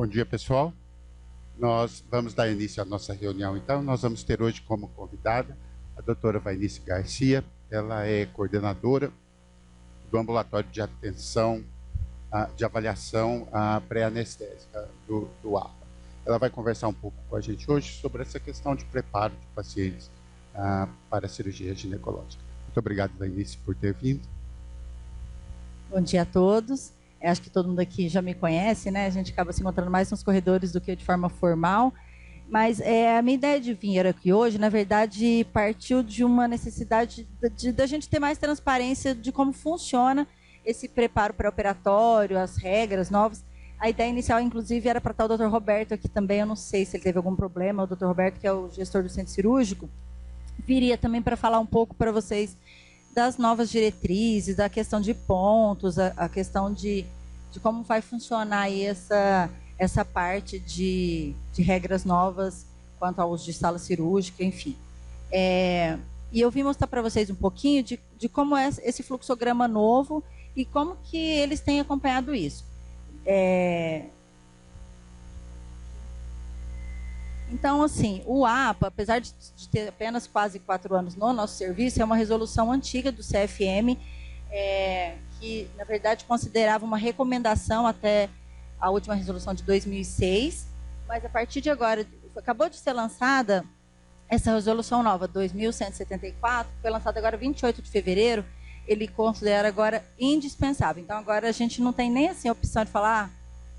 Bom dia, pessoal. Nós vamos dar início à nossa reunião, então. Nós vamos ter hoje como convidada a doutora Vainice Garcia. Ela é coordenadora do ambulatório de atenção, de avaliação pré-anestésica do APA. Ela vai conversar um pouco com a gente hoje sobre essa questão de preparo de pacientes para a cirurgia ginecológica. Muito obrigado, Vainice, por ter vindo. Bom dia a todos. Acho que todo mundo aqui já me conhece, né? A gente acaba se encontrando mais nos corredores do que de forma formal. Mas a minha ideia de vir aqui hoje, na verdade, partiu de uma necessidade da gente ter mais transparência de como funciona esse preparo pré-operatório, as regras novas. A ideia inicial, inclusive, era para estar o Dr. Roberto aqui também. Eu não sei se ele teve algum problema. O Dr. Roberto, que é o gestor do centro cirúrgico, viria também para falar um pouco para vocês das novas diretrizes, da questão de pontos, a questão de como vai funcionar aí essa parte de regras novas quanto ao uso de sala cirúrgica, enfim. E eu vim mostrar para vocês um pouquinho de como é esse fluxograma novo e como que eles têm acompanhado isso. Então, assim, o APA, apesar de ter apenas quase 4 anos no nosso serviço, é uma resolução antiga do CFM, que, na verdade, considerava uma recomendação até a última resolução de 2006, mas a partir de agora, acabou de ser lançada essa resolução nova, 2174, foi lançada agora 28 de fevereiro, ele considera agora indispensável. Então, agora a gente não tem nem assim, a opção de falar,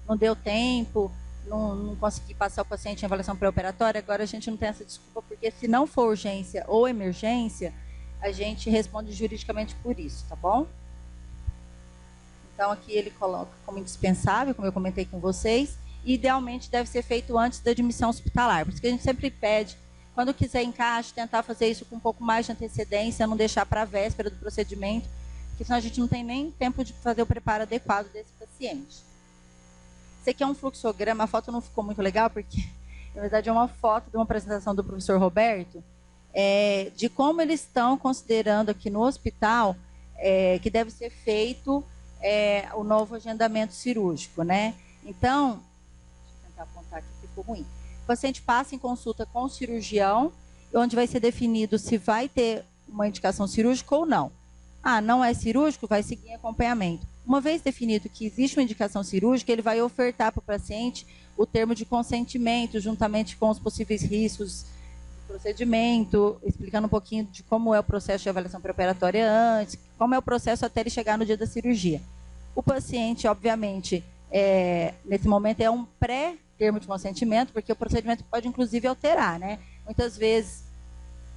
não deu tempo, não consegui passar o paciente em avaliação pré-operatória, agora a gente não tem essa desculpa, porque se não for urgência ou emergência, a gente responde juridicamente por isso, tá bom? Então, aqui ele coloca como indispensável, como eu comentei com vocês, e idealmente deve ser feito antes da admissão hospitalar, por isso que a gente sempre pede, quando quiser encaixe, tentar fazer isso com um pouco mais de antecedência, não deixar para a véspera do procedimento, porque senão a gente não tem nem tempo de fazer o preparo adequado desse paciente. Esse aqui é um fluxograma, a foto não ficou muito legal, porque, na verdade, é uma foto de uma apresentação do professor Roberto, de como eles estão considerando aqui no hospital que deve ser feito o novo agendamento cirúrgico, né? Então, deixa eu tentar apontar aqui, que ficou ruim. O paciente passa em consulta com o cirurgião, onde vai ser definido se vai ter uma indicação cirúrgica ou não. Não é cirúrgico, vai seguir em acompanhamento. Uma vez definido que existe uma indicação cirúrgica, ele vai ofertar para o paciente o termo de consentimento, juntamente com os possíveis riscos do procedimento, explicando um pouquinho de como é o processo de avaliação pré-operatória antes, como é o processo até ele chegar no dia da cirurgia. O paciente, obviamente, nesse momento é um pré-termo de consentimento, porque o procedimento pode, inclusive, alterar, né? Muitas vezes,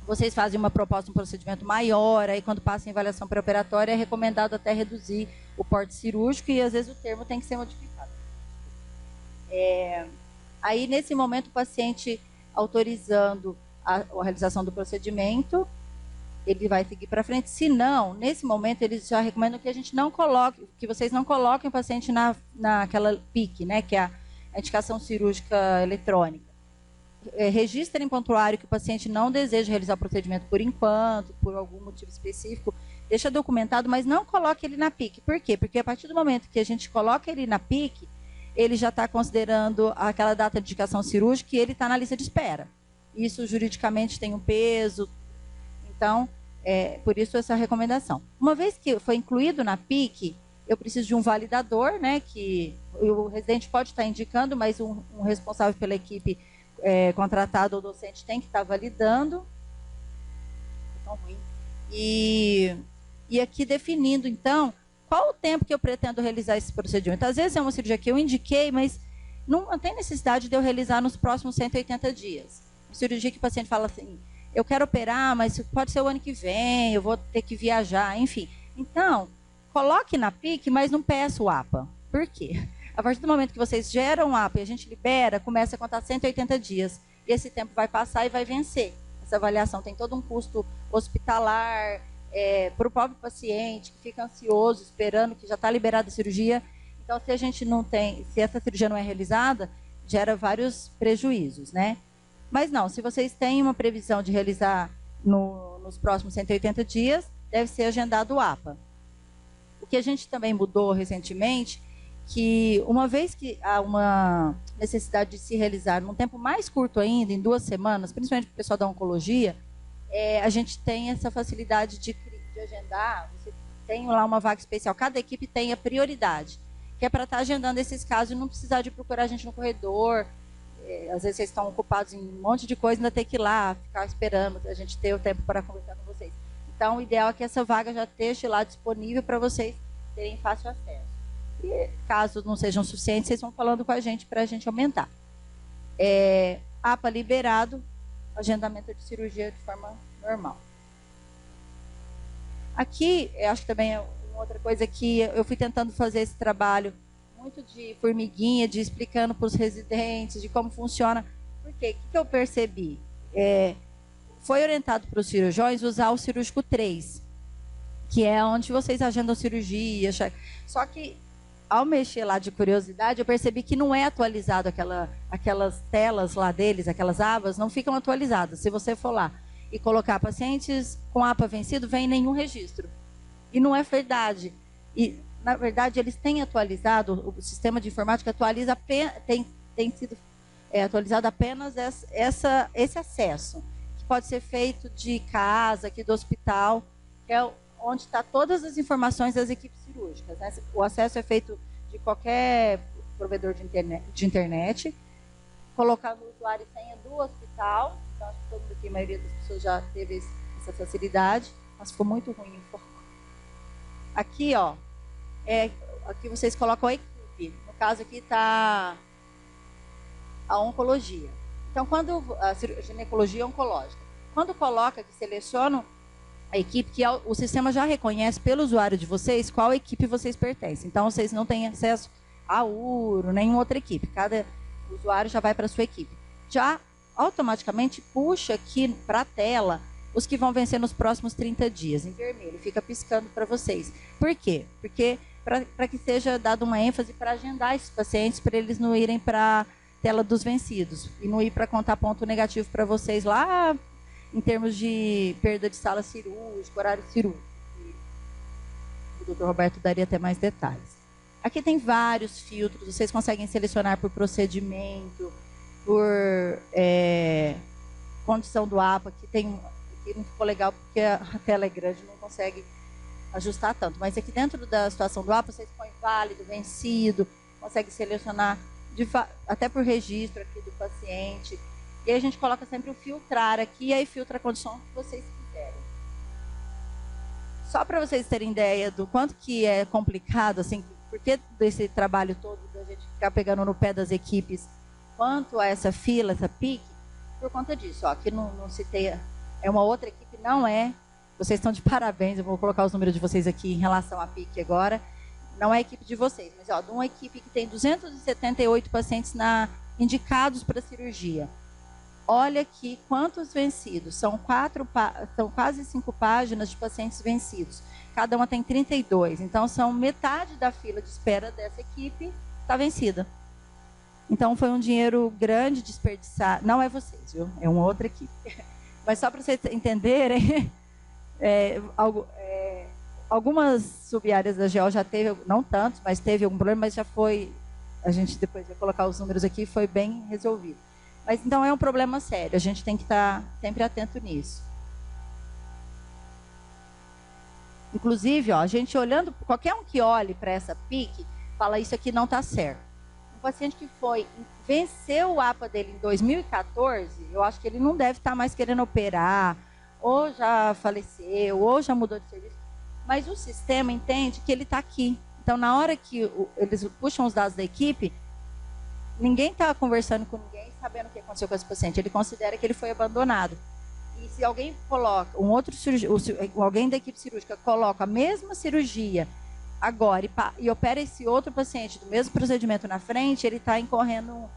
vocês fazem uma proposta de um procedimento maior, aí quando passa em avaliação pré-operatória é recomendado até reduzir o porte cirúrgico e às vezes o termo tem que ser modificado. Aí nesse momento o paciente autorizando a realização do procedimento, ele vai seguir para frente. Se não, nesse momento eles já recomendam que a gente não coloque, que vocês não coloquem o paciente naquela PIC, né, que é a indicação cirúrgica eletrônica. Registre em prontuário que o paciente não deseja realizar o procedimento por enquanto, por algum motivo específico, deixa documentado, mas não coloque ele na PIC. Por quê? Porque a partir do momento que a gente coloca ele na PIC, ele já está considerando aquela data de indicação cirúrgica e ele está na lista de espera. Isso juridicamente tem um peso, então, por isso essa recomendação. Uma vez que foi incluído na PIC, eu preciso de um validador, né, que o residente pode estar indicando, mas um responsável pela equipe contratado ou docente tem que estar validando. Tão ruim. E aqui definindo, então, qual o tempo que eu pretendo realizar esse procedimento. Às vezes é uma cirurgia que eu indiquei, mas não tem necessidade de eu realizar nos próximos 180 dias. Uma cirurgia que o paciente fala assim, eu quero operar, mas pode ser o ano que vem, eu vou ter que viajar, enfim. Então, coloque na PIC, mas não peça o APA. Por quê? A partir do momento que vocês geram o APA e a gente libera, começa a contar 180 dias. E esse tempo vai passar e vai vencer. Essa avaliação tem todo um custo hospitalar, para o próprio paciente, que fica ansioso, esperando que já está liberada a cirurgia. Então, se a gente não tem, se essa cirurgia não é realizada, gera vários prejuízos, né? Mas não, se vocês têm uma previsão de realizar nos próximos 180 dias, deve ser agendado o APA. O que a gente também mudou recentemente que uma vez que há uma necessidade de se realizar num tempo mais curto ainda, em 2 semanas, principalmente para o pessoal da oncologia, a gente tem essa facilidade de agendar. Você tem lá uma vaga especial, cada equipe tem a prioridade, que é para estar agendando esses casos e não precisar de procurar a gente no corredor. Às vezes vocês estão ocupados em um monte de coisa, ainda tem que ir lá, ficar esperando a gente ter o tempo para conversar com vocês. Então, o ideal é que essa vaga já esteja lá disponível para vocês terem fácil acesso. E caso não sejam suficientes, vocês vão falando com a gente para a gente aumentar. APA liberado, agendamento de cirurgia de forma normal. Aqui, eu acho que também é uma outra coisa que eu fui tentando fazer esse trabalho muito de formiguinha, de explicando para os residentes, de como funciona. Por quê? O que eu percebi? Foi orientado para os cirurgiões usar o cirúrgico 3, que é onde vocês agendam cirurgia. Só que, ao mexer lá de curiosidade, eu percebi que não é atualizado aquelas telas lá deles, aquelas abas, não ficam atualizadas. Se você for lá e colocar pacientes com APA vencido, vem nenhum registro. E não é verdade. E, na verdade, eles têm atualizado, o sistema de informática atualiza, tem sido atualizado apenas esse acesso, que pode ser feito de casa, aqui do hospital, que é onde está todas as informações das equipes cirúrgicas, né? O acesso é feito de qualquer provedor de internet, colocar no usuário e senha do hospital. Então, acho que todo mundo aqui, a maioria das pessoas já teve essa facilidade, mas ficou muito ruim o foco. Aqui, aqui vocês colocam a equipe. No caso aqui está a oncologia. Então, quando a ginecologia oncológica, quando coloca, que seleciona a equipe, que o sistema já reconhece pelo usuário de vocês qual equipe vocês pertencem. Então, vocês não têm acesso a URO, nenhuma outra equipe. Cada usuário já vai para a sua equipe. Já automaticamente puxa aqui para a tela os que vão vencer nos próximos 30 dias, em vermelho. Fica piscando para vocês. Por quê? Porque para que seja dada uma ênfase para agendar esses pacientes, para eles não irem para a tela dos vencidos e não ir para contar ponto negativo para vocês lá em termos de perda de sala cirúrgica, horário cirúrgico. O doutor Roberto daria até mais detalhes. Aqui tem vários filtros, vocês conseguem selecionar por procedimento, por condição do APA, que não ficou legal porque a tela é grande, não consegue ajustar tanto. Mas aqui dentro da situação do APA, vocês põem válido, vencido, consegue selecionar até por registro aqui do paciente. E aí a gente coloca sempre o filtrar aqui, e aí filtra a condição que vocês quiserem. Só para vocês terem ideia do quanto que é complicado, assim, porque desse trabalho todo, da gente ficar pegando no pé das equipes, quanto a essa fila, essa pique, por conta disso. Ó, aqui não citei, é uma outra equipe, não é. Vocês estão de parabéns, eu vou colocar os números de vocês aqui em relação à pique agora. Não é a equipe de vocês, mas de uma equipe que tem 278 pacientes indicados para cirurgia. Olha aqui quantos vencidos. São quase 5 páginas de pacientes vencidos. Cada uma tem 32. Então, são metade da fila de espera dessa equipe está vencida. Então, foi um dinheiro grande desperdiçado. Não é vocês, viu? É uma outra equipe. Mas só para vocês entenderem, algumas sub-áreas da GO já teve, não tantos, mas teve algum problema, mas já foi, a gente depois vai colocar os números aqui, foi bem resolvido. Mas então é um problema sério, a gente tem que estar sempre atento nisso. Inclusive, a gente olhando, qualquer um que olhe para essa PIC, fala isso aqui não está certo. Um paciente que venceu o APA dele em 2014, eu acho que ele não deve estar mais querendo operar, ou já faleceu, ou já mudou de serviço. Mas o sistema entende que ele está aqui. Então, na hora que eles puxam os dados da equipe, ninguém está conversando com ninguém, sabendo o que aconteceu com esse paciente. Ele considera que ele foi abandonado. E se alguém coloca, alguém da equipe cirúrgica coloca a mesma cirurgia agora e opera esse outro paciente do mesmo procedimento na frente, ele está incorrendo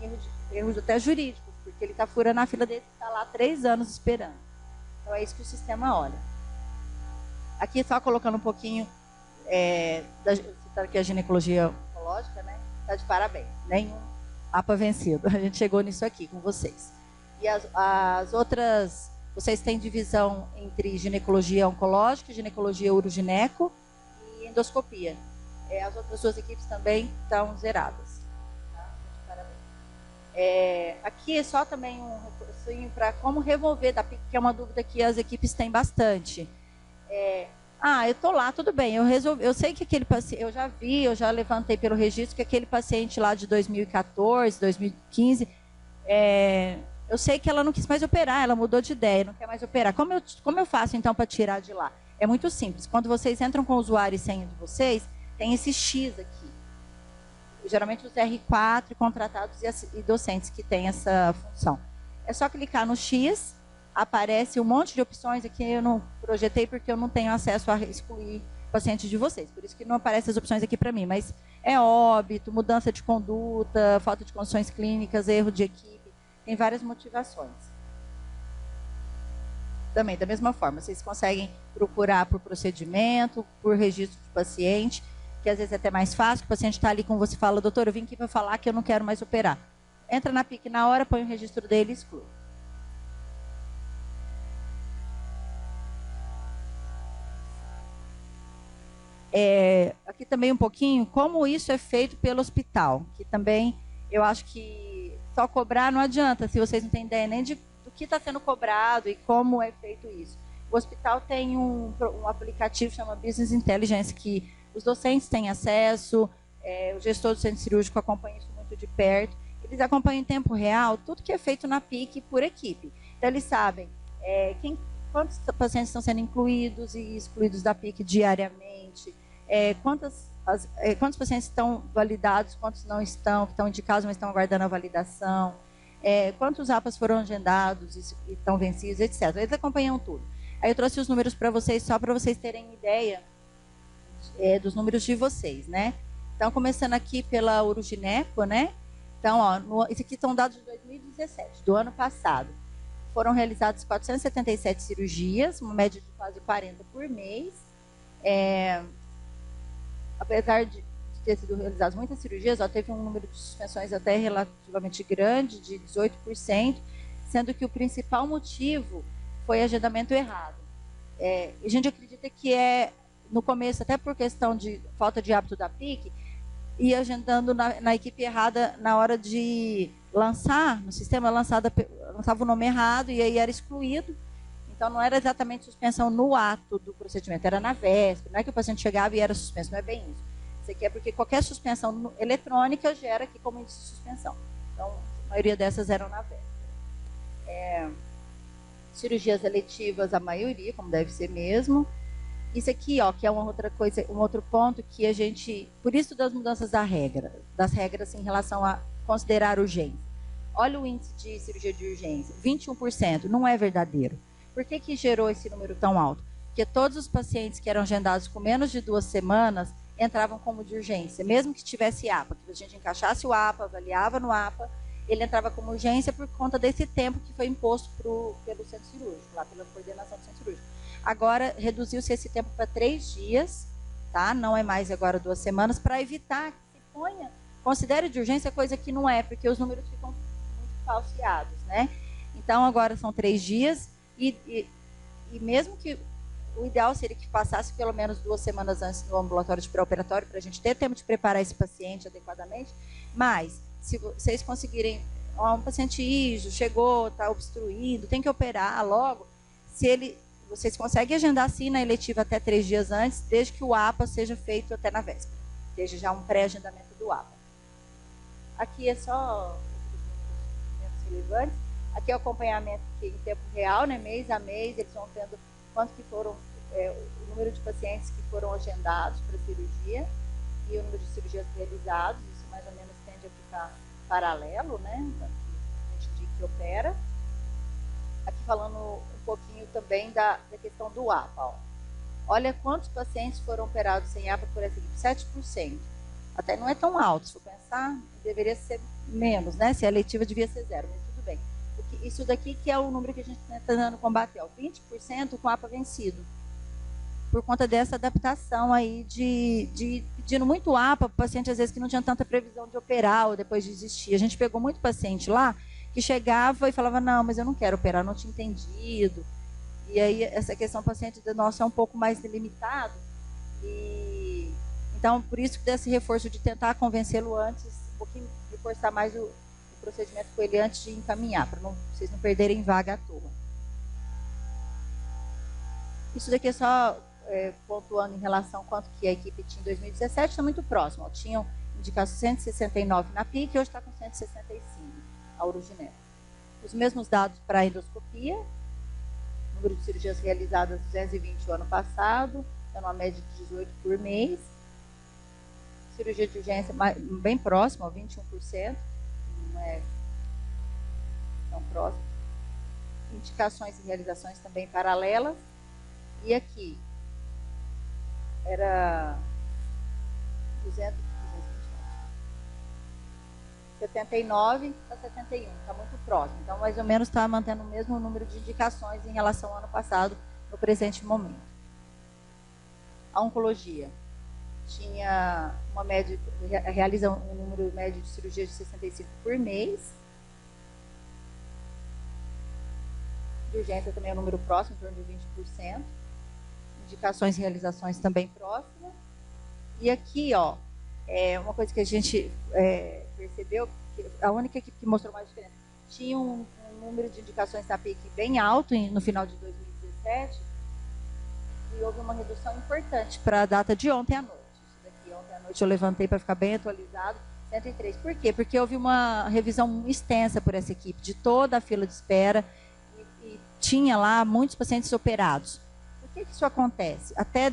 em erros até jurídicos, porque ele está furando a fila dele, que está lá há 3 anos esperando. Então, é isso que o sistema olha. Aqui, só colocando um pouquinho, aqui a ginecologia oncológica, né? Está de parabéns. Nenhum APA vencido. A gente chegou nisso aqui com vocês. E as outras, vocês têm divisão entre ginecologia oncológica, ginecologia urogineco e endoscopia. As outras duas equipes também estão zeradas. Tá? Parabéns. Aqui é só também um recursinho para como revolver da PIC, que é uma dúvida que as equipes têm bastante. Eu estou lá, tudo bem, eu sei que aquele paciente, eu já levantei pelo registro que aquele paciente lá de 2014, 2015, eu sei que ela não quis mais operar, ela mudou de ideia, não quer mais operar. Como eu faço, então, para tirar de lá? É muito simples. Quando vocês entram com o usuário e senha de vocês, tem esse X aqui. Geralmente os R4, contratados e docentes que têm essa função. É só clicar no X, aparece um monte de opções. Aqui eu não projetei porque eu não tenho acesso a excluir pacientes de vocês. Por isso que não aparecem as opções aqui para mim. Mas é óbito, mudança de conduta, falta de condições clínicas, erro de equipe. Tem várias motivações. Também, da mesma forma, vocês conseguem procurar por procedimento, por registro de paciente, que às vezes é até mais fácil, o paciente está ali com você e fala, doutor, eu vim aqui para falar que eu não quero mais operar. Entra na PIC na hora, põe o registro dele e exclui. Aqui também um pouquinho, como isso é feito pelo hospital, que também eu acho que só cobrar não adianta, se vocês não têm ideia nem do que está sendo cobrado e como é feito isso. O hospital tem um aplicativo que chama Business Intelligence, que os docentes têm acesso, o gestor do centro cirúrgico acompanha isso muito de perto. Eles acompanham em tempo real tudo que é feito na PIC por equipe. Então, eles sabem quantos pacientes estão sendo incluídos e excluídos da PIC diariamente, quantos pacientes estão validados, quantos não estão, que estão indicados, mas estão aguardando a validação, quantos APAs foram agendados e estão vencidos, etc. Eles acompanham tudo. Aí eu trouxe os números para vocês, só para vocês terem ideia dos números de vocês, né? Então, começando aqui pela Urugineco, né? Então, isso aqui são dados de 2017, do ano passado. Foram realizadas 477 cirurgias, uma média de quase 40 por mês. Apesar de ter sido realizadas muitas cirurgias, teve um número de suspensões até relativamente grande, de 18%, sendo que o principal motivo foi agendamento errado. A gente acredita que no começo, até por questão de falta de hábito da PIC, ia agendando na equipe errada na hora de lançar, no sistema lançava o nome errado e aí era excluído. Então, não era exatamente suspensão no ato do procedimento, era na véspera. Não é que o paciente chegava e era suspenso, não é bem isso. Isso aqui é porque qualquer suspensão eletrônica gera aqui como índice de suspensão. Então, a maioria dessas eram na véspera. Cirurgias eletivas, a maioria, como deve ser mesmo. Isso aqui, que é uma outra coisa, um outro ponto que a gente... Por isso das mudanças das regras em relação a considerar urgência. Olha o índice de cirurgia de urgência, 21%, não é verdadeiro. Por que gerou esse número tão alto? Porque todos os pacientes que eram agendados com menos de 2 semanas entravam como de urgência, mesmo que tivesse APA, que a gente encaixasse o APA, avaliava no APA, ele entrava como urgência por conta desse tempo que foi imposto pelo centro cirúrgico, lá pela coordenação do centro cirúrgico. Agora, reduziu-se esse tempo para 3 dias, tá? Não é mais agora 2 semanas, para evitar que se considere de urgência coisa que não é, porque os números ficam muito falseados, né? Então, agora são 3 dias, e mesmo que o ideal seria que passasse pelo menos 2 semanas antes no ambulatório de pré-operatório, para a gente ter tempo de preparar esse paciente adequadamente, mas se vocês conseguirem, um paciente IJO, chegou, está obstruindo, tem que operar logo, vocês conseguem agendar sim na eletiva até 3 dias antes, desde que o APA seja feito até na véspera, seja já um pré-agendamento do APA. Aqui é só os relevantes. Aqui é o acompanhamento em tempo real, né, mês a mês, eles vão tendo quanto que foram, o número de pacientes que foram agendados para cirurgia e o número de cirurgias realizadas, isso mais ou menos tende a ficar paralelo, né, a gente diz que opera. Aqui falando um pouquinho também da questão do APA. Olha quantos pacientes foram operados sem APA por essa equipe, 7%. Até não é tão alto, se for pensar, deveria ser menos, né, se a eletiva devia ser 0, mas tudo bem. Isso daqui que é o número que a gente está tentando combater, 20% com APA vencido. Por conta dessa adaptação aí de pedindo muito APA para o paciente, às vezes, que não tinha tanta previsão de operar ou depois de desistir. A gente pegou muito paciente lá que chegava e falava, não, mas eu não quero operar, não tinha entendido. E aí essa questão do paciente nosso é um pouco mais delimitado. Então, por isso que desse reforço de tentar convencê-lo antes, um pouquinho, reforçar mais o procedimento com ele antes de encaminhar, para vocês não perderem vaga à toa. Isso daqui é só pontuando em relação ao quanto que a equipe tinha em 2017, está muito próximo. Ó, tinham indicado 169 na PIC, hoje está com 165 a Uruginel. Os mesmos dados para a endoscopia, número de cirurgias realizadas 220 o ano passado, dando uma média de 18 por mês. Cirurgia de urgência bem próxima, 21%, não é tão próximo. Indicações e realizações também paralelas. E aqui, era 79 para 71, está muito próximo. Então, mais ou menos, está mantendo o mesmo número de indicações em relação ao ano passado, no presente momento. A oncologia tinha uma média, realiza um número médio de cirurgias de 65 por mês. De urgência também é um número próximo, em torno de 20%. Indicações e realizações também próximas. E aqui, ó, uma coisa que a gente percebeu, que a única equipe que mostrou mais diferença, tinha um número de indicações da PIC bem alto no final de 2017, e houve uma redução importante para a data de ontem à noite. Isso daqui, ontem à noite eu levantei para ficar bem atualizado, 103. Por quê? Porque houve uma revisão extensa por essa equipe, de toda a fila de espera, e tinha lá muitos pacientes operados. Por que isso acontece? Até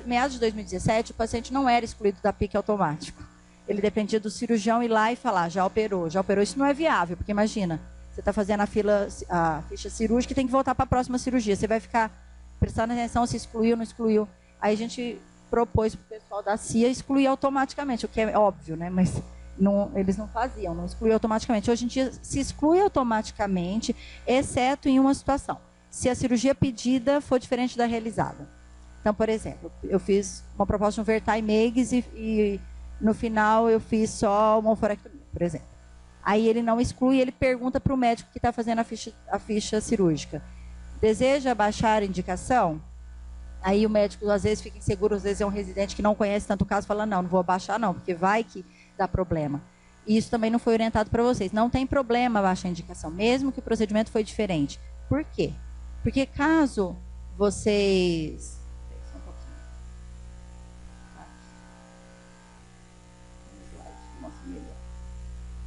meados de 2017, o paciente não era excluído da PIC automático. Ele dependia do cirurgião ir lá e falar, já operou. Isso não é viável, porque imagina, você está fazendo a ficha cirúrgica e tem que voltar para a próxima cirurgia. Você vai ficar prestando atenção se excluiu ou não excluiu. Aí a gente propôs para o pessoal da CIA excluir automaticamente, o que é óbvio, né? Mas eles não faziam, não excluíam automaticamente. Hoje em dia se exclui automaticamente, exceto em uma situação. Se a cirurgia pedida for diferente da realizada. Então, por exemplo, eu fiz uma proposta de um Vertai Meigs e no final eu fiz só uma oforectomia, por exemplo. Aí ele não exclui, ele pergunta para o médico que está fazendo a ficha cirúrgica. Deseja baixar a indicação? Aí o médico às vezes fica inseguro, às vezes é um residente que não conhece tanto o caso, fala, não vou abaixar não, porque vai que dá problema. E isso também não foi orientado para vocês. Não tem problema baixar a indicação, mesmo que o procedimento foi diferente. Por quê? Porque caso vocês...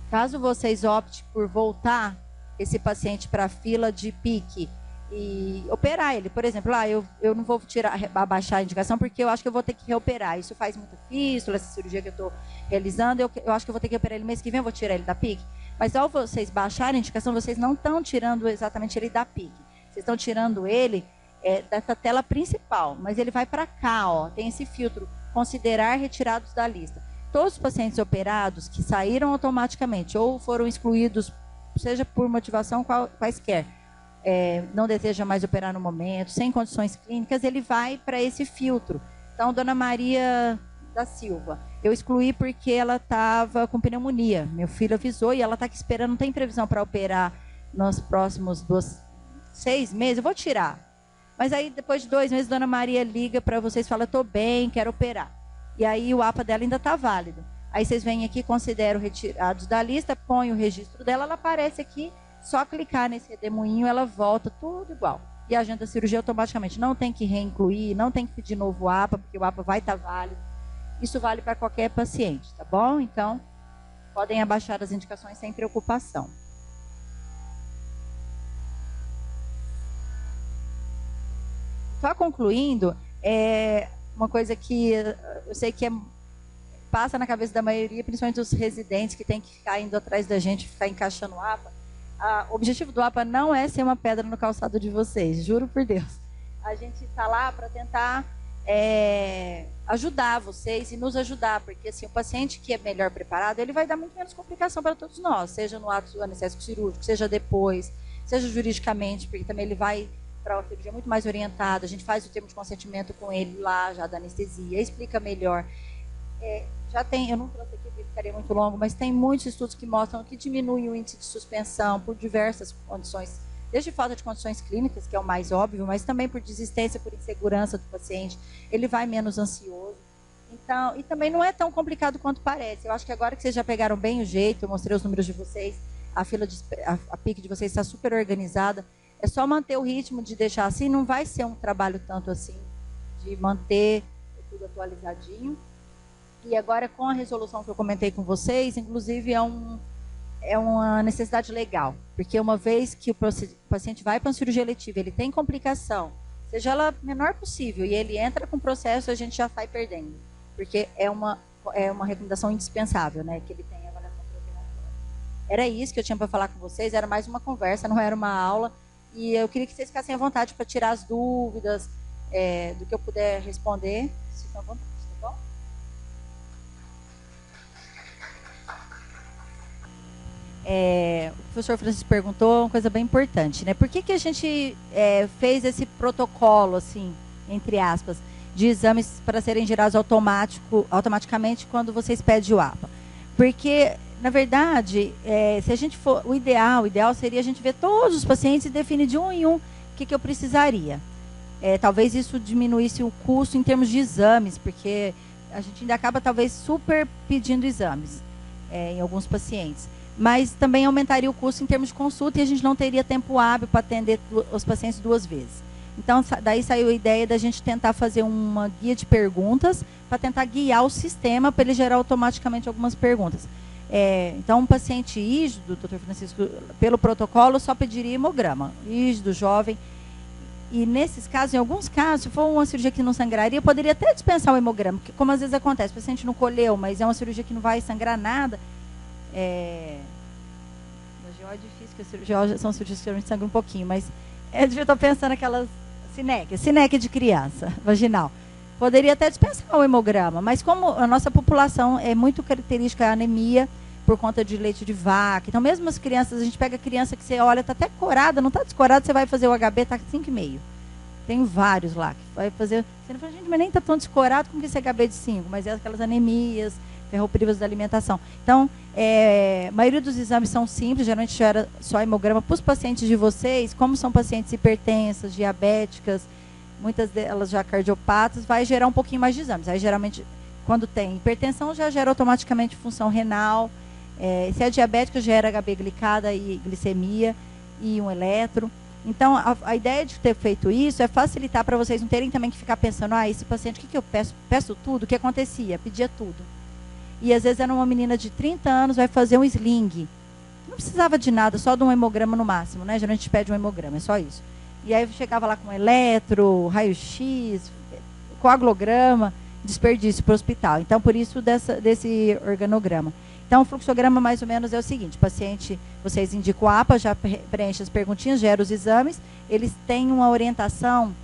Caso vocês optem por voltar esse paciente para a fila de PIC e operar ele, por exemplo, eu não vou abaixar a indicação porque eu acho que eu vou ter que reoperar. Isso faz muita fístula, essa cirurgia que eu estou realizando, eu acho que eu vou ter que operar ele mês que vem, eu vou tirar ele da PIC. Mas ao vocês baixarem a indicação, vocês não estão tirando exatamente ele da PIC. Vocês estão tirando ele dessa tela principal, mas ele vai para cá, ó, tem esse filtro, considerar retirados da lista. Todos os pacientes operados que saíram automaticamente ou foram excluídos, seja por motivação quaisquer, não deseja mais operar no momento, sem condições clínicas, ele vai para esse filtro. Então, Dona Maria da Silva, eu excluí porque ela estava com pneumonia. Meu filho avisou e ela está aqui esperando, não tem previsão para operar nos próximos 6 meses, eu vou tirar. Mas aí, depois de 2 meses, Dona Maria liga para vocês e fala, estou bem, quero operar. E aí o APA dela ainda está válido. Aí vocês vêm aqui, consideram retirados da lista, põe o registro dela, ela aparece aqui, só clicar nesse redemoinho, ela volta, tudo igual. E agenda a cirurgia automaticamente. Não tem que reincluir, não tem que pedir novo APA, porque o APA vai estar válido. Isso vale para qualquer paciente, tá bom? Então, podem abaixar as indicações sem preocupação. Só concluindo, uma coisa que eu sei que passa na cabeça da maioria, principalmente dos residentes que tem que ficar indo atrás da gente, ficar encaixando o APA. O objetivo do APA não é ser uma pedra no calçado de vocês, juro por Deus. A gente está lá para tentar ajudar vocês e nos ajudar, porque assim, o paciente que é melhor preparado, ele vai dar muito menos complicação para todos nós, seja no ato anestésico cirúrgico, seja depois, seja juridicamente, porque também ele vai para uma cirurgia muito mais orientada, a gente faz o termo de consentimento com ele lá, já da anestesia, explica melhor. Já tem, eu não trouxe aqui porque ficaria muito longo, mas tem muitos estudos que mostram que diminui o índice de suspensão por diversas condições desde falta de condições clínicas, que é o mais óbvio, mas também por desistência, por insegurança do paciente, ele vai menos ansioso. Então, e também não é tão complicado quanto parece. Eu acho que agora que vocês já pegaram bem o jeito, eu mostrei os números de vocês, a PIC de vocês está super organizada, é só manter o ritmo de deixar assim, não vai ser um trabalho tanto assim, de manter tudo atualizadinho. E agora, com a resolução que eu comentei com vocês, inclusive é uma necessidade legal, porque uma vez que o paciente vai para uma cirurgia eletiva, ele tem complicação, seja ela menor possível, e ele entra com o processo, a gente já sai perdendo, porque é uma recomendação indispensável, né, que ele tenha avaliação pré-operatória. Era isso que eu tinha para falar com vocês, era mais uma conversa, não era uma aula, e eu queria que vocês ficassem à vontade para tirar as dúvidas, do que eu puder responder, se estão à vontade, tá bom? O professor Francisco perguntou uma coisa bem importante, né? Por que a gente fez esse protocolo, assim, entre aspas, de exames para serem gerados automaticamente quando vocês pedem o APA? Porque, na verdade, se a gente for, o ideal seria a gente ver todos os pacientes e definir de um em um o que eu precisaria. Talvez isso diminuísse o custo em termos de exames, porque a gente ainda acaba talvez super pedindo exames em alguns pacientes. Mas também aumentaria o custo em termos de consulta e a gente não teria tempo hábil para atender os pacientes 2 vezes. Então, daí saiu a ideia da gente tentar fazer uma guia de perguntas para tentar guiar o sistema para ele gerar automaticamente algumas perguntas. Então, um paciente rígido, doutor Francisco, pelo protocolo, só pediria hemograma. Rígido, jovem. E nesses casos, em alguns casos, se for uma cirurgia que não sangraria, poderia até dispensar o hemograma, porque, como às vezes acontece, o paciente não colheu, mas é uma cirurgia que não vai sangrar nada. No GO é difícil, porque GO são cirurgias que geralmente sangram um pouquinho, mas eu estou pensando naquelas sineque de criança, vaginal. Poderia até dispensar o hemograma, mas como a nossa população é muito característica a anemia por conta de leite de vaca, então mesmo as crianças, a gente pega a criança que você olha, está até corada, não está descorada, você vai fazer o HB, está 5,5. Tem vários lá que vai fazer. Você não fala, gente, mas nem está tão descorado como que esse HB de 5, mas é aquelas anemias, ferroprivas da alimentação. Então, a maioria dos exames são simples, geralmente gera só hemograma. Para os pacientes de vocês, como são pacientes hipertensas, diabéticas, muitas delas já cardiopatas, vai gerar um pouquinho mais de exames. Aí, geralmente, quando tem hipertensão, já gera automaticamente função renal. Se é diabética, gera HB glicada e glicemia e um eletro. Então, a ideia de ter feito isso é facilitar para vocês não terem também que ficar pensando, esse paciente, o que eu peço? Peço tudo? O que acontecia? Pedia tudo. E às vezes era uma menina de 30 anos, vai fazer um sling. Não precisava de nada, só de um hemograma no máximo, né? Geralmente a gente pede um hemograma, é só isso. E aí chegava lá com eletro, raio-x, coagulograma, desperdício para o hospital. Então, por isso desse organograma. Então, o fluxograma mais ou menos é o seguinte, paciente, vocês indicam o APA, já preenche as perguntinhas, gera os exames, eles têm uma orientação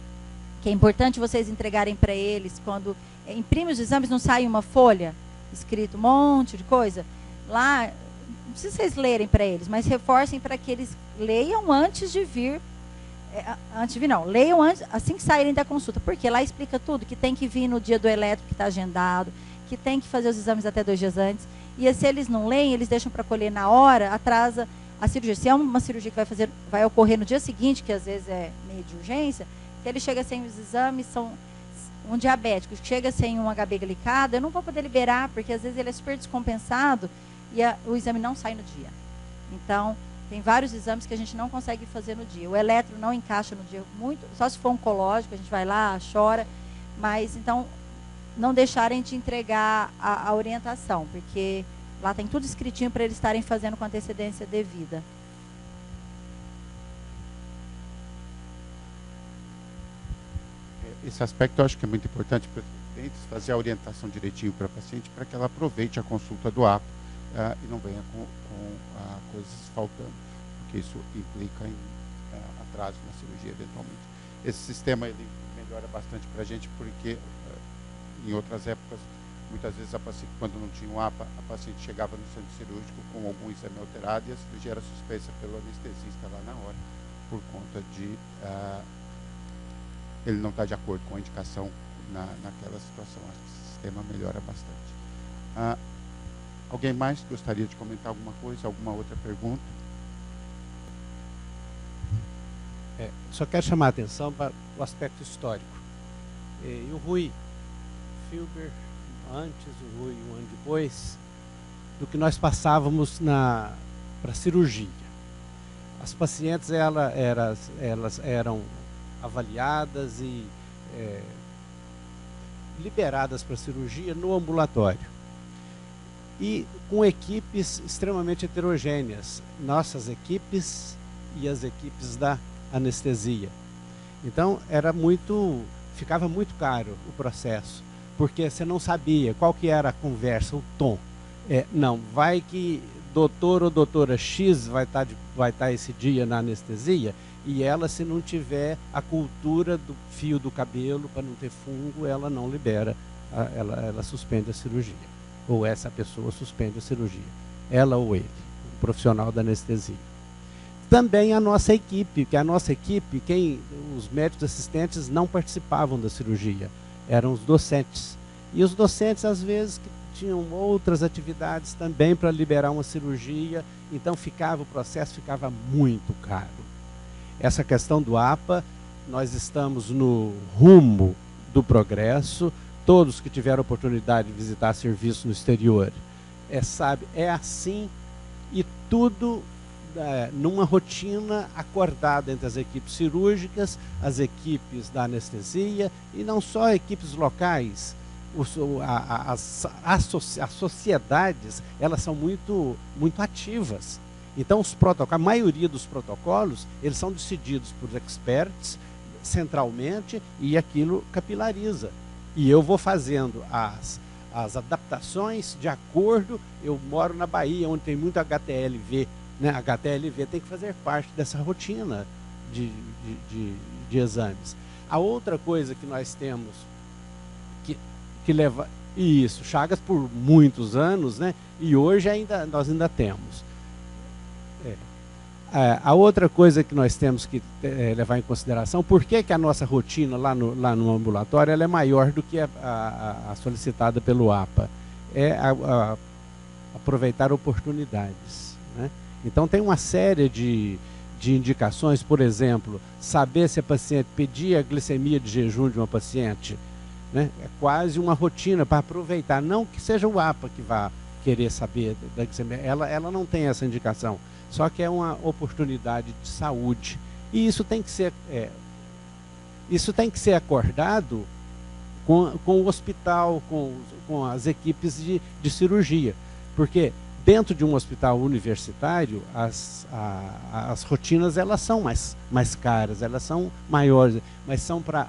que é importante vocês entregarem para eles, quando imprime os exames, não sai uma folha, escrito um monte de coisa, lá, não precisa vocês lerem para eles, mas reforcem para que eles leiam antes de vir, leiam antes, assim que saírem da consulta, porque lá explica tudo, que tem que vir no dia do eletro que está agendado, que tem que fazer os exames até 2 dias antes, e se eles não leem, eles deixam para colher na hora, atrasa a cirurgia. Se é uma cirurgia que vai ocorrer no dia seguinte, que às vezes é meio de urgência, se ele chega sem os exames, são um diabético que chega sem um HB glicado, eu não vou poder liberar, porque às vezes ele é super descompensado e o exame não sai no dia. Então, tem vários exames que a gente não consegue fazer no dia. O eletro não encaixa no dia, só se for oncológico, a gente vai lá, chora, mas então não deixarem de entregar a orientação, porque lá tem tudo escritinho para eles estarem fazendo com antecedência devida. Esse aspecto eu acho que é muito importante para os pacientes, fazer a orientação direitinho para a paciente, para que ela aproveite a consulta do APA e não venha com coisas faltando, porque isso implica em atraso na cirurgia eventualmente. Esse sistema ele melhora bastante para a gente, porque em outras épocas, muitas vezes a paciente, quando não tinha o APA, a paciente chegava no centro cirúrgico com algum exame alterado e a cirurgia era suspensa pelo anestesista lá na hora, por conta de ele não está de acordo com a indicação naquela situação. Acho que esse sistema melhora bastante. Alguém mais gostaria de comentar alguma coisa, alguma outra pergunta? Só quero chamar a atenção para o aspecto histórico. E o Rui Filber, antes, o Rui um ano depois, do que nós passávamos para cirurgia. As pacientes elas eram avaliadas e liberadas para cirurgia no ambulatório. E com equipes extremamente heterogêneas, nossas equipes e as equipes da anestesia. Então ficava muito caro o processo, porque você não sabia qual que era a conversa, o tom. Não, vai que doutor ou doutora X vai estar esse dia na anestesia, e ela, se não tiver a cultura do fio do cabelo, para não ter fungo, ela não libera, ela suspende a cirurgia. Ou essa pessoa suspende a cirurgia. Ela ou ele, o profissional da anestesia. Também a nossa equipe, os médicos assistentes não participavam da cirurgia, eram os docentes. E os docentes, às vezes, tinham outras atividades também para liberar uma cirurgia, então o processo ficava muito caro. Essa questão do APA, nós estamos no rumo do progresso. Todos que tiveram oportunidade de visitar serviço no exterior, é assim, e tudo numa rotina acordada entre as equipes cirúrgicas, as equipes da anestesia, e não só equipes locais. As sociedades, elas são muito ativas. Então, a maioria dos protocolos, eles são decididos por experts centralmente, e aquilo capilariza. E eu vou fazendo as adaptações de acordo. Eu moro na Bahia, onde tem muito HTLV. Né? HTLV tem que fazer parte dessa rotina de exames. A outra coisa que nós temos que leva isso, Chagas por muitos anos, né? E hoje nós ainda temos. A outra coisa que nós temos que levar em consideração, por que a nossa rotina lá no ambulatório ela é maior do que a solicitada pelo APA? Aproveitar oportunidades. Né? Então tem uma série de indicações, por exemplo, saber se a paciente pedir a glicemia de jejum de uma paciente, né? É quase uma rotina para aproveitar, não que seja o APA que vá querer saber da glicemia, ela não tem essa indicação. Só que é uma oportunidade de saúde. E isso tem que ser acordado com o hospital, com as equipes de cirurgia. Porque dentro de um hospital universitário, as rotinas elas são mais caras, elas são maiores, mas são para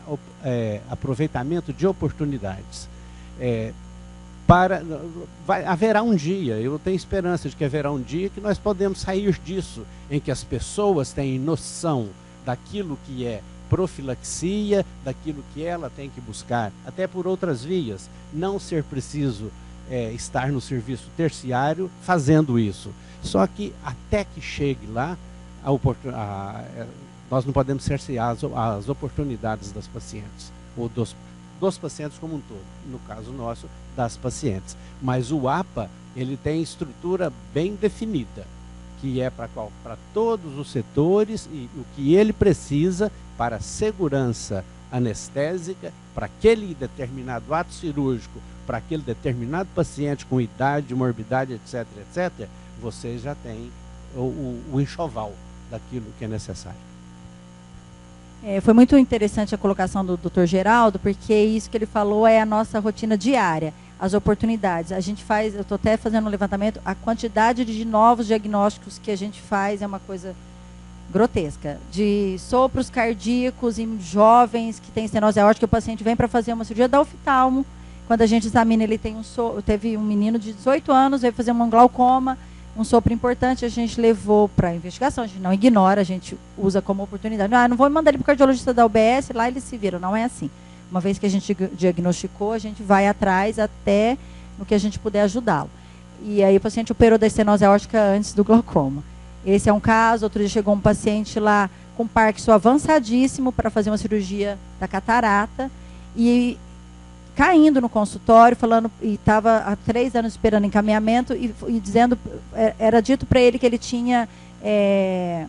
aproveitamento de oportunidades. Haverá um dia, eu tenho esperança de que haverá um dia que nós podemos sair disso, em que as pessoas têm noção daquilo que é profilaxia, daquilo que ela tem que buscar, até por outras vias, não ser preciso estar no serviço terciário fazendo isso. Só que até que chegue lá, nós não podemos cercear as oportunidades das pacientes, ou dos pacientes como um todo, no caso nosso, das pacientes. Mas o APA, ele tem estrutura bem definida, que é para todos os setores, e o que ele precisa para segurança anestésica, para aquele determinado ato cirúrgico, para aquele determinado paciente com idade, morbidade, etc., etc., você já tem o enxoval daquilo que é necessário. Foi muito interessante a colocação do Dr. Geraldo, porque isso que ele falou é a nossa rotina diária, as oportunidades. A gente faz, eu estou até fazendo um levantamento, a quantidade de novos diagnósticos que a gente faz é uma coisa grotesca. De sopros cardíacos em jovens que têm estenose aórtica, o paciente vem para fazer uma cirurgia da oftalmo. Quando a gente examina, ele teve um menino de 18 anos, veio fazer um glaucoma, um sopro importante, a gente levou para a investigação, a gente não ignora, a gente usa como oportunidade. Não vou mandar ele para o cardiologista da UBS, lá eles se viram, não é assim. Uma vez que a gente diagnosticou, a gente vai atrás até no que a gente puder ajudá-lo. E aí o paciente operou da estenose aórtica antes do glaucoma. Esse é um caso. Outro dia chegou um paciente lá com Parkinson avançadíssimo para fazer uma cirurgia da catarata e caindo no consultório, falando, e estava há 3 anos esperando encaminhamento e dizendo, era dito para ele que ele tinha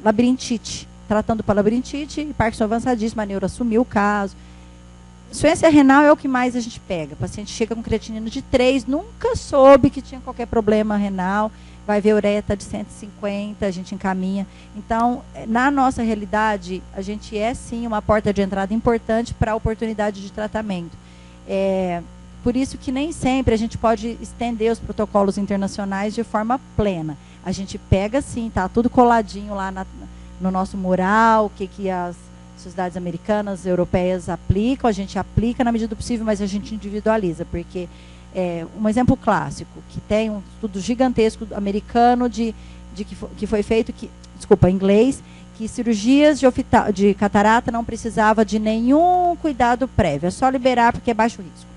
labirintite tratando palabirintite e Parkinson avançadíssimo, a neuro assumiu o caso. Insuficiência renal é o que mais a gente pega. O paciente chega com creatinina de 3, nunca soube que tinha qualquer problema renal, vai ver uretra de 150, a gente encaminha. Então, na nossa realidade, a gente é sim uma porta de entrada importante para a oportunidade de tratamento. Por isso que nem sempre a gente pode estender os protocolos internacionais de forma plena. A gente pega sim, tá tudo coladinho lá no nosso mural, o que as sociedades americanas, europeias aplicam, a gente aplica na medida do possível, mas a gente individualiza, porque um exemplo clássico, que tem um estudo gigantesco americano que foi feito, em inglês, que cirurgias de catarata não precisava de nenhum cuidado prévio, é só liberar porque é baixo risco.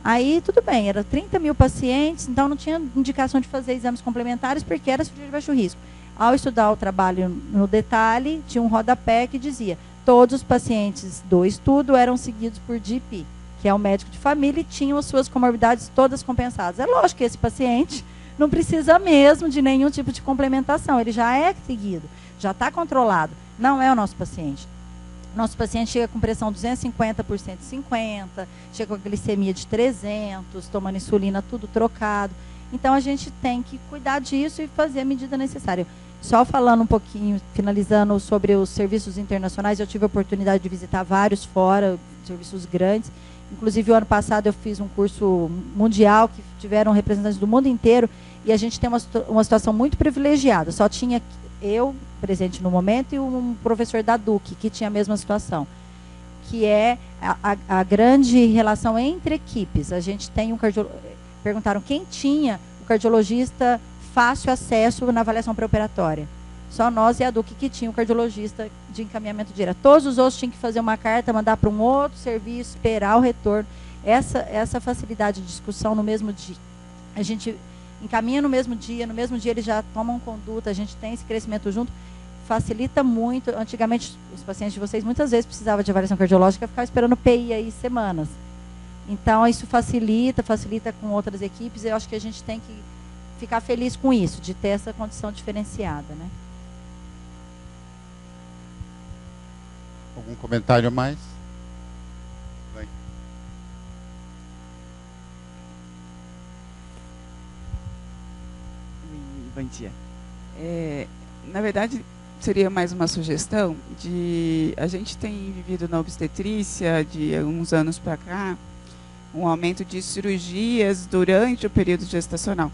Aí, tudo bem, era 30 mil pacientes, então não tinha indicação de fazer exames complementares porque era cirurgia de baixo risco. Ao estudar o trabalho no detalhe, tinha um rodapé que dizia: todos os pacientes do estudo eram seguidos por GP, que é o médico de família, e tinham as suas comorbidades todas compensadas. É lógico que esse paciente não precisa mesmo de nenhum tipo de complementação, ele já é seguido, já está controlado. Não é o nosso paciente. Nosso paciente chega com pressão 250 por 150, chega com glicemia de 300, tomando insulina, tudo trocado. Então, a gente tem que cuidar disso e fazer a medida necessária. Só falando um pouquinho, finalizando sobre os serviços internacionais, eu tive a oportunidade de visitar vários fora, serviços grandes. Inclusive, o ano passado eu fiz um curso mundial que tiveram representantes do mundo inteiro e a gente tem uma situação muito privilegiada. Só tinha eu presente no momento e um professor da DUC que tinha a mesma situação, que é a grande relação entre equipes. A gente tem um cardiologista, perguntaram quem tinha o cardiologista fácil acesso na avaliação pré-operatória. Só nós e a DUC que tinha o cardiologista de encaminhamento direto. Todos os outros tinham que fazer uma carta, mandar para um outro serviço, esperar o retorno. Essa facilidade de discussão no mesmo dia. A gente encaminha no mesmo dia eles já tomam conduta, a gente tem esse crescimento junto, facilita muito. Antigamente, os pacientes de vocês muitas vezes precisavam de avaliação cardiológica, ficavam esperando PI aí semanas. Então, isso facilita com outras equipes, eu acho que a gente tem que ficar feliz com isso, de ter essa condição diferenciada, né? Algum comentário a mais? Vai. Bom dia. Na verdade, seria mais uma sugestão de... A gente tem vivido na obstetrícia de alguns anos para cá um aumento de cirurgias durante o período gestacional.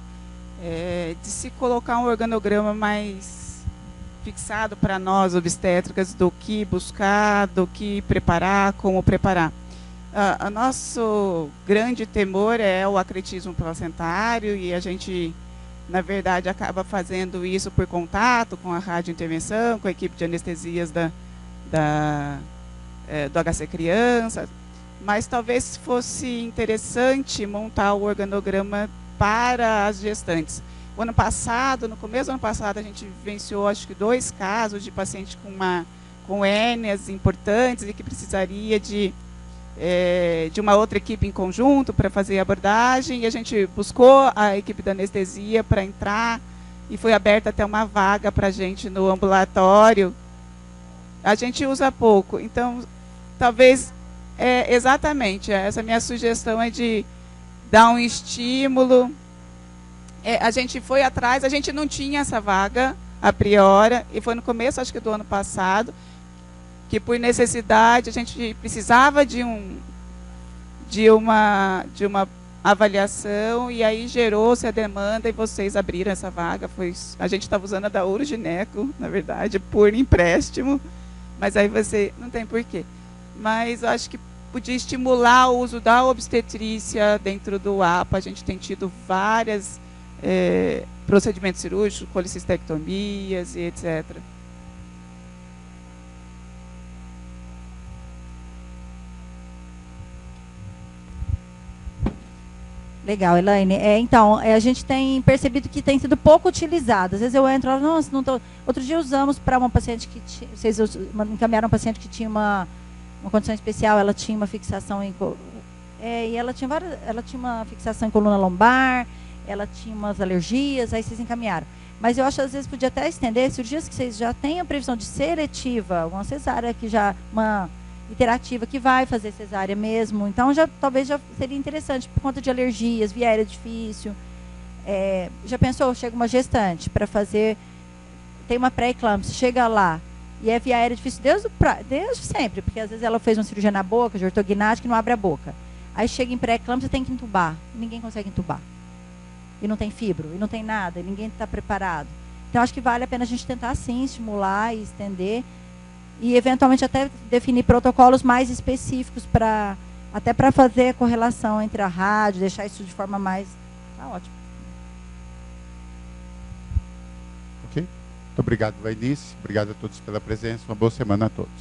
De se colocar um organograma mais fixado para nós, obstétricas, do que buscar, do que preparar, como preparar. O nosso grande temor é o acretismo placentário e a gente, na verdade, acaba fazendo isso por contato com a radiointervenção, com a equipe de anestesias do HC Criança, mas talvez fosse interessante montar o organograma para as gestantes. O ano passado, no começo do ano passado, a gente vivenciou, acho que 2 casos de paciente com hérnias importantes e que precisaria de uma outra equipe em conjunto para fazer a abordagem, e a gente buscou a equipe da anestesia para entrar, e foi aberta até uma vaga para a gente no ambulatório. A gente usa pouco, então, talvez, exatamente, essa minha sugestão é de dar um estímulo. A gente foi atrás, a gente não tinha essa vaga a priori, e foi no começo, acho que do ano passado, que por necessidade a gente precisava de uma avaliação, e aí gerou-se a demanda e vocês abriram essa vaga. A gente estava usando a da Urogineco, na verdade, por empréstimo, mas aí você não tem porquê. Mas eu acho que podia estimular o uso da obstetrícia dentro do APA. A gente tem tido vários procedimentos cirúrgicos, colicistectomias e etc. Legal, Elaine. Então, a gente tem percebido que tem sido pouco utilizado. Às vezes eu entro e falo, nossa, não tô... Outro dia usamos para uma paciente que tinha... Vocês encaminharam uma paciente que tinha uma condição especial, ela tinha uma fixação em... e ela tinha uma fixação em coluna lombar, ela tinha umas alergias, aí vocês encaminharam. Mas eu acho que às vezes podia até estender, cirurgias que vocês já têm a previsão de ser eletiva, uma cesárea que já, uma iterativa que vai fazer cesárea mesmo, então talvez já seria interessante, por conta de alergias, via aérea difícil. Já pensou, chega uma gestante para fazer, tem uma pré-eclâmpsia, chega lá, e é via aérea difícil desde sempre, porque às vezes ela fez uma cirurgia na boca, de ortognática, que não abre a boca. Aí chega em pré-eclâmpsia, tem que entubar, e ninguém consegue entubar. E não tem fibro, e não tem nada, e ninguém está preparado. Então, acho que vale a pena a gente tentar, sim, estimular e estender, e eventualmente até definir protocolos mais específicos, até para fazer a correlação entre a rádio, deixar isso de forma mais... Tá ótimo. Ok? Muito obrigado, Vainice. Obrigado a todos pela presença. Uma boa semana a todos.